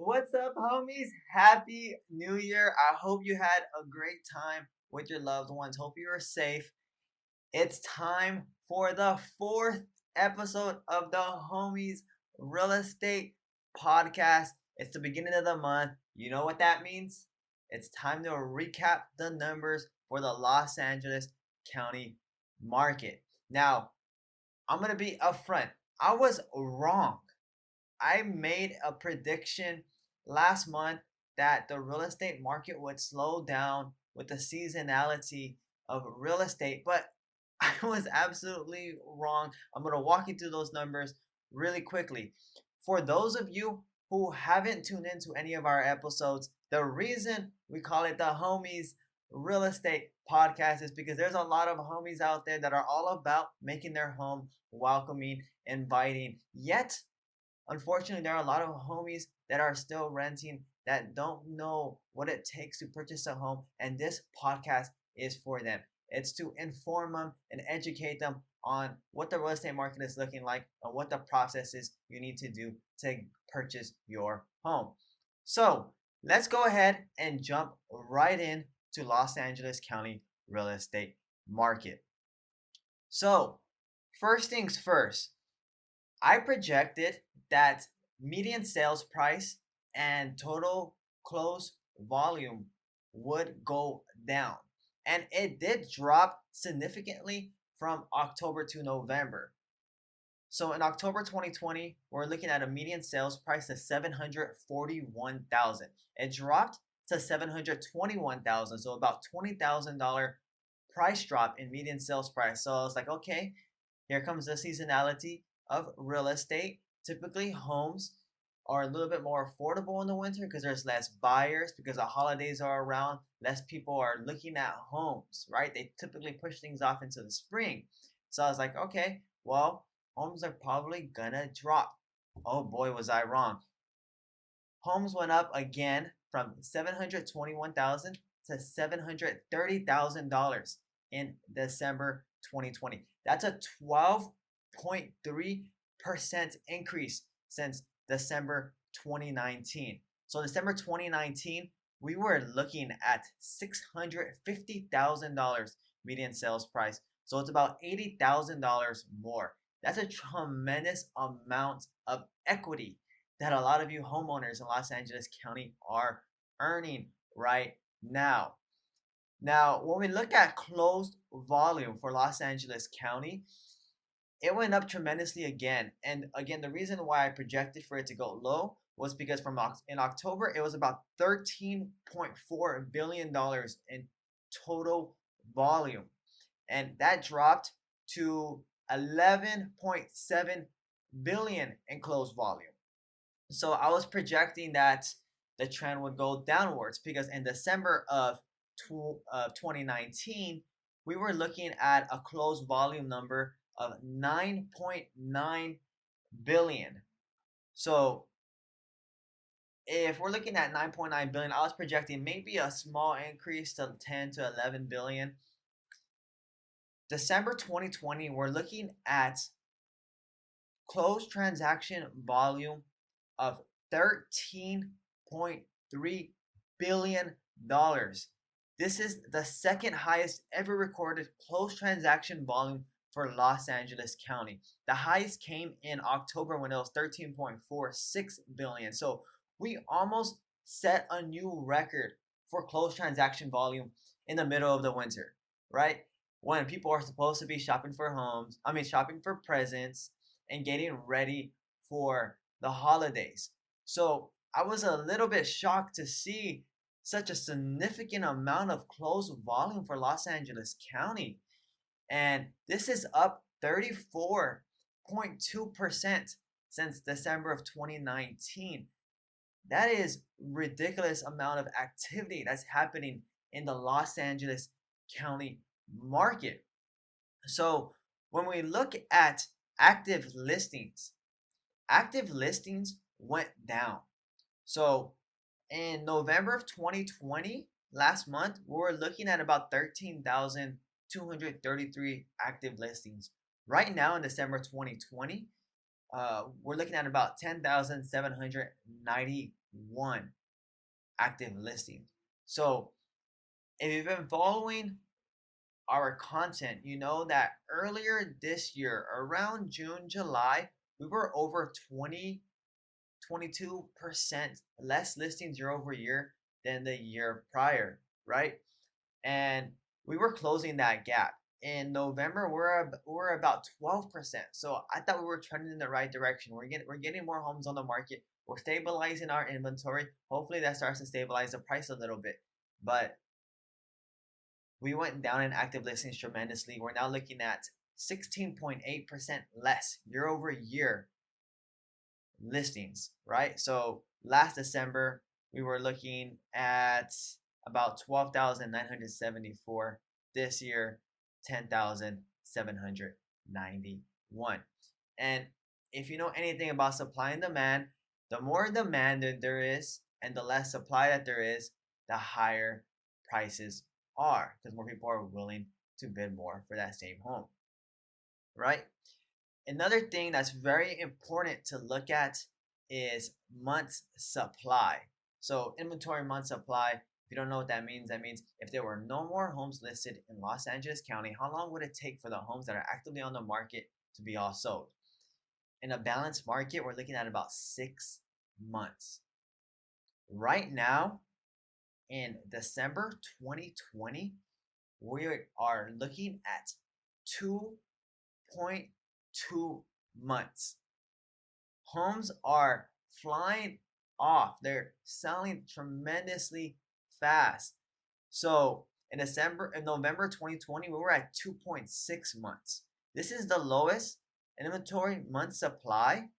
What's up, homies? Happy New Year. I hope you had a great time with your loved ones. Hope you are safe. It's time for the fourth episode of the Homeys Real Estate Podcast. It's the beginning of the month. You know what that means? It's time to recap the numbers for the Los Angeles County market. Now, I'm going to be upfront. I was wrong. I made a prediction last month that the real estate market would slow down with the seasonality of real estate, but I was absolutely wrong. I'm going to walk you through those numbers really quickly. For those of you who haven't tuned into any of our episodes, the reason we call it the Homies Real Estate Podcast is because there's a lot of homies out there that are all about making their home welcoming, inviting, yet unfortunately, there are a lot of homies that are still renting that don't know what it takes to purchase a home, and this podcast is for them. It's to inform them and educate them on what the real estate market is looking like and what the process is you need to do to purchase your home. So let's go ahead and jump right in to Los Angeles County real estate market. So first things first, I projected that median sales price and total close volume would go down. And it did drop significantly from October to November. So in October 2020, we're looking at a median sales price of 741,000. It dropped to 721,000, so about $20,000 price drop in median sales price. So I was like, okay, here comes the seasonality of real estate. Typically, homes are a little bit more affordable in the winter because there's less buyers, because the holidays are around, less people are looking at homes, right? They typically push things off into the spring. So I was like, okay, well, homes are probably gonna drop. Oh boy, was I wrong. Homes went up again from 721,000 to $730,000 in December 2020. That's a 12.3% increase since December 2019. So December 2019, we were looking at $650,000 median sales price. So it's about $80,000 more. That's a tremendous amount of equity that a lot of you homeowners in Los Angeles County are earning right now. Now, when we look at closed volume for Los Angeles County, it went up tremendously again. And again, the reason why I projected for it to go low was because in October, it was about $13.4 billion in total volume. And that dropped to 11.7 billion in closed volume. So I was projecting that the trend would go downwards because in December of 2019, we were looking at a closed volume number of 9.9 billion. So if we're looking at 9.9 billion, I was projecting maybe a small increase to 10 to 11 billion. December 2020, we're looking at closed transaction volume of $13.3 billion. This is the second highest ever recorded closed transaction volume for Los Angeles County. The highest came in October when it was 13.46 billion. So we almost set a new record for closed transaction volume in the middle of the winter, right? When people are supposed to be shopping for shopping for presents and getting ready for the holidays. So I was a little bit shocked to see such a significant amount of closed volume for Los Angeles County. And this is up 34.2% since December of 2019. That is ridiculous amount of activity that's happening in the Los Angeles County market. So when we look at active listings went down. So in November of 2020, last month, we were looking at about 13,233 active listings. Right now in December 2020, we're looking at about 10,790 active listings. So if you've been following our content, you know that earlier this year, around June, July, we were over 22% less listings year over year than the year prior, right? And we were closing that gap. In November, we're about 12%. So I thought we were trending in the right direction. We're getting more homes on the market. We're stabilizing our inventory. Hopefully that starts to stabilize the price a little bit. But we went down in active listings tremendously. We're now looking at 16.8% less year over year listings, right? So last December, we were looking at about 12,974. This year, 10,791. And if you know anything about supply and demand, the more demand that there is and the less supply that there is, the higher prices are because more people are willing to bid more for that same home, right? Another thing that's very important to look at is months supply. So inventory month supply, if you don't know what that means if there were no more homes listed in Los Angeles County, how long would it take for the homes that are actively on the market to be all sold? In a balanced market, we're looking at about 6 months. Right now, in December 2020, we are looking at 2.2 months. Homes are flying off. They're selling tremendously fast. So in November 2020, we were at 2.6 months. This is the lowest inventory month supply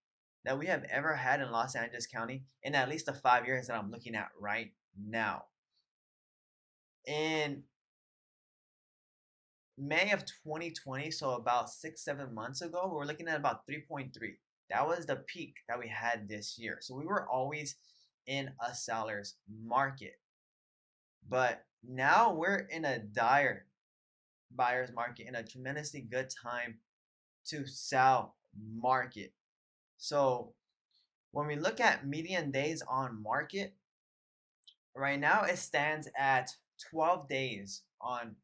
that we have ever had in Los Angeles County in at least the 5 years that I'm looking at right now. In May of 2020, so about 6-7 months ago, we were looking at about 3.3. That was the peak that we had this year. So we were always in a seller's market. But now we're in a dire buyer's market, in a tremendously good time to sell market. So when we look at median days on market, right now it stands at 12 days on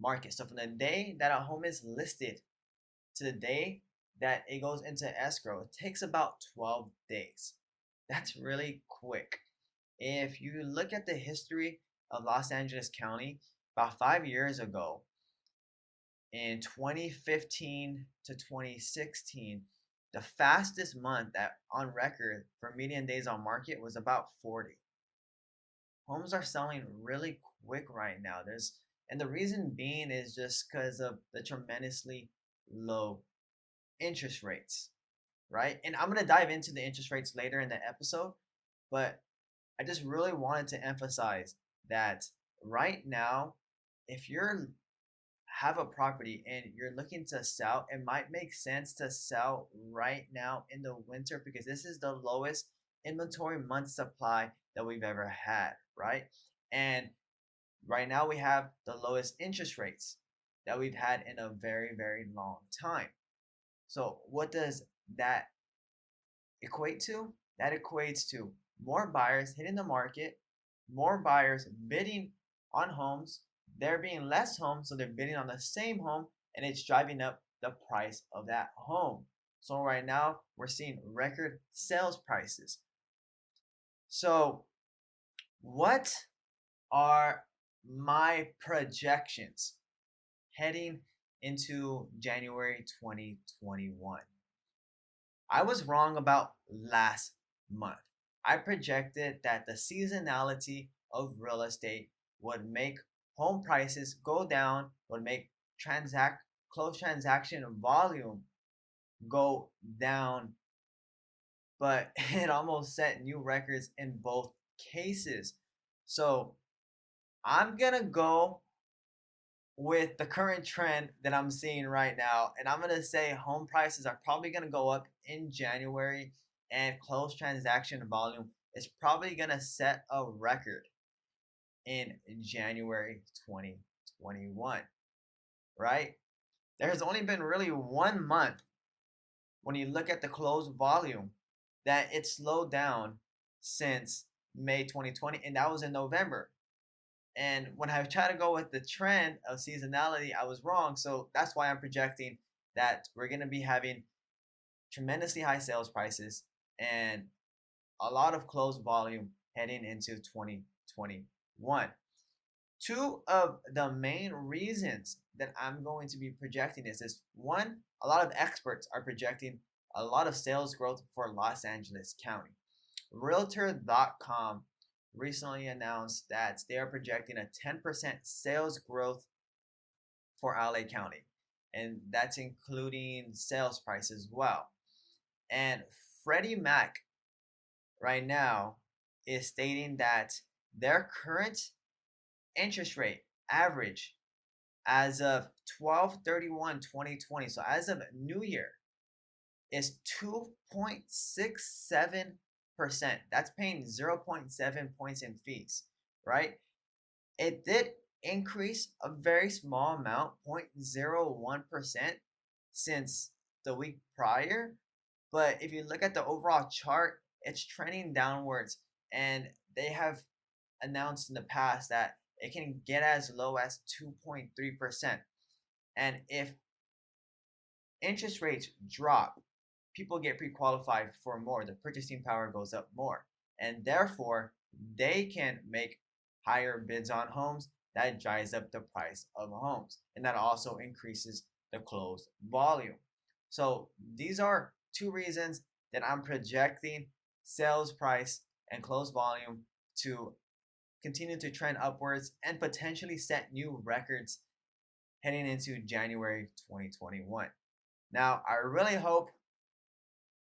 market. So from the day that a home is listed to the day that it goes into escrow, it takes about 12 days. That's really quick. If you look at the history of Los Angeles County, about 5 years ago, in 2015 to 2016, the fastest month that on record for median days on market was about 40. Homes are selling really quick right now. And the reason being is just because of the tremendously low interest rates, right? And I'm going to dive into the interest rates later in the episode, but I just really wanted to emphasize that right now, if you're have a property and you're looking to sell, it might make sense to sell right now in the winter because this is the lowest inventory month supply that we've ever had, right? And right now we have the lowest interest rates that we've had in a very, very long time. So what does that equate to? That equates to more buyers hitting the market, more buyers bidding on homes. There being less homes, so they're bidding on the same home, and it's driving up the price of that home. So right now, we're seeing record sales prices. So what are my projections heading into January 2021? I was wrong about last month. I projected that the seasonality of real estate would make home prices go down, would make close transaction volume go down, but it almost set new records in both cases. So I'm gonna go with the current trend that I'm seeing right now, and I'm gonna say home prices are probably gonna go up in January, and closed transaction volume is probably gonna set a record in January 2021, right? There has only been really 1 month when you look at the closed volume that it slowed down since May 2020, and that was in November. And when I try to go with the trend of seasonality, I was wrong. So that's why I'm projecting that we're going to be having tremendously high sales prices and a lot of closed volume heading into 2021. Two of the main reasons that I'm going to be projecting this is one, a lot of experts are projecting a lot of sales growth for Los Angeles County. Realtor.com recently announced that they are projecting a 10% sales growth for LA County, and that's including sales price as well. And Freddie Mac right now is stating that their current interest rate average as of 12/31/2020, so as of New Year, is 2.67%. That's paying 0.7 points in fees, right? It did increase a very small amount, 0.01%, since the week prior. But if you look at the overall chart, it's trending downwards. And they have announced in the past that it can get as low as 2.3%. And if interest rates drop, people get pre-qualified for more. The purchasing power goes up more. And therefore, they can make higher bids on homes. That drives up the price of homes. And that also increases the closed volume. So these are two reasons that I'm projecting sales price and closed volume to continue to trend upwards and potentially set new records heading into January 2021. Now, I really hope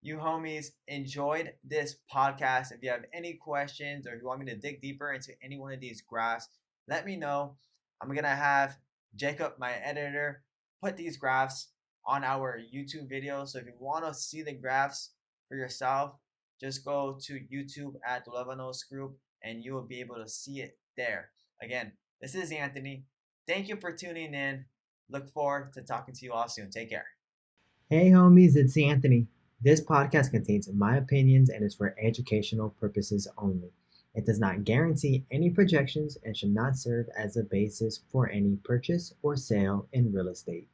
you homies enjoyed this podcast. If you have any questions or if you want me to dig deeper into any one of these graphs, let me know. I'm going to have Jacob, my editor, put these graphs on our YouTube video. So if you want to see the graphs for yourself, just go to YouTube at the Levanos Group and you will be able to see it there. Again, this is Anthony. Thank you for tuning in. Look forward to talking to you all soon. Take care. Hey homies, it's Anthony. This podcast contains my opinions and is for educational purposes only. It does not guarantee any projections and should not serve as a basis for any purchase or sale in real estate.